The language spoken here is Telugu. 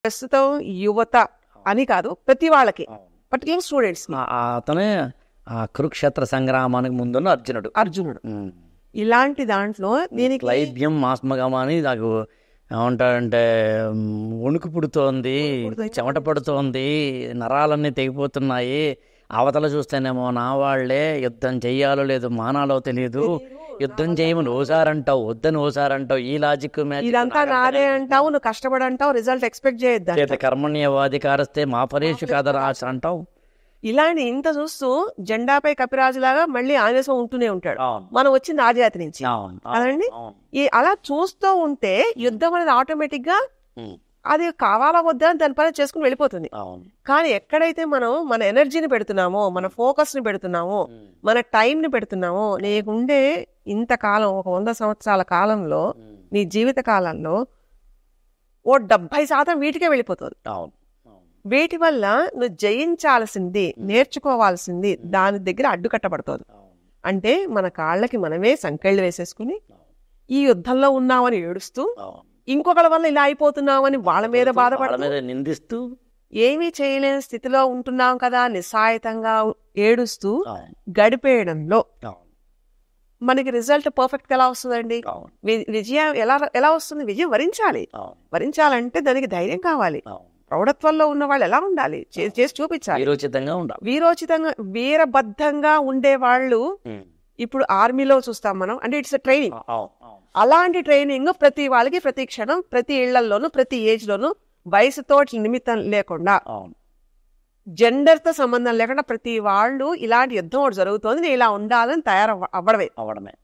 ప్రస్తుతం యువత అని కాదు, ప్రతి వాళ్ళకి, పర్టికులర్ స్టూడెంట్స్. అతనే కురుక్షేత్ర సంగ్రామానికి ముందున్న అర్జునుడు. ఇలాంటి దాంట్లో దీనికి క్లైద్యం మాస్మగమ అని నాకు ఏమంటాడంటే వణుకు పుడుతోంది, చెమట పడుతోంది, నరాలన్నీ తెగిపోతున్నాయి, అవతల చూస్తేనేమో నా వాళ్లే యుద్ధం చెయ్యాలో లేదు మానాలో తెలియదు, యుద్ధం చేయమని ఓసారంటావు, వద్దని ఓసారంటావు, ఈ లాజిక్ ఇదంతా నాదే అంటావు, నువ్వు కష్టపడంటావు, రిజల్ట్ ఎక్స్పెక్ట్ చేయొద్దు, కర్మణ్యవాధికారస్తే మా పరేషు కాదరా అంటావు. ఇలాంటి ఇంత చూస్తూ జెండాపై కపిరాజులాగా మళ్ళీ ఆవేశం ఉంటూనే ఉంటాడు. మనం వచ్చింది ఆదిజాతి నుంచి కదండి. అలా చూస్తూ ఉంటే యుద్ధం అనేది ఆటోమేటిక్ గా అది కావాలా వద్దా దాని పని చేసుకుని వెళ్ళిపోతుంది. కానీ ఎక్కడైతే మనం మన ఎనర్జీని పెడుతున్నామో, మన ఫోకస్ ని పెడుతున్నామో, మన టైం ని పెడుతున్నామో, నీకుండే ఇంతకాలం ఒక 100 సంవత్సరాల కాలంలో నీ జీవిత కాలంలో ఓ 70% వీటికే వెళ్ళిపోతుంది. వీటి వల్ల నువ్వు జయించాల్సింది, నేర్చుకోవాల్సింది దాని దగ్గర అడ్డుకట్టబడుతుంది. అంటే మన కాళ్ళకి మనమే సంకెళ్ళు వేసేసుకుని ఈ యుద్ధంలో ఉన్నామని ఏడుస్తూ, ఇంకొకళ్ళ వల్ల ఇలా అయిపోతున్నామని వాళ్ళ మీద బాధపడుతూ, నిందిస్తూ, ఏమీ చేయలేని స్థితిలో ఉంటున్నాం కదా నిస్సాయితంగా ఏడుస్తూ గడిపేయడంలో మనకి రిజల్ట్ పర్ఫెక్ట్ గా ఎలా వస్తుందండి? విజయం ఎలా వస్తుంది? విజయం వరించాలంటే దానికి ధైర్యం కావాలి. ప్రౌఢత్వంలో ఉన్న వాళ్ళు ఎలా ఉండాలి? చేసి చూపించాలి. వీరోచితంగా వీరబద్ధంగా ఉండే వాళ్ళు ఇప్పుడు ఆర్మీలో చూస్తాం మనం. అంటే ఇట్స్ ట్రైనింగ్. అలాంటి ట్రైనింగ్ ప్రతి వాళ్ళకి ప్రతి క్షణం, ప్రతి ఇళ్లలోనూ, ప్రతి ఏజ్ లోనూ, వయసుతో నిమిత్తం లేకుండా, జెండర్ తో సంబంధం లేకుండా ప్రతి వాళ్ళు ఇలాంటి యుద్ధం ఒకటి జరుగుతోంది, నేను ఇలా ఉండాలని అవ్వడమే.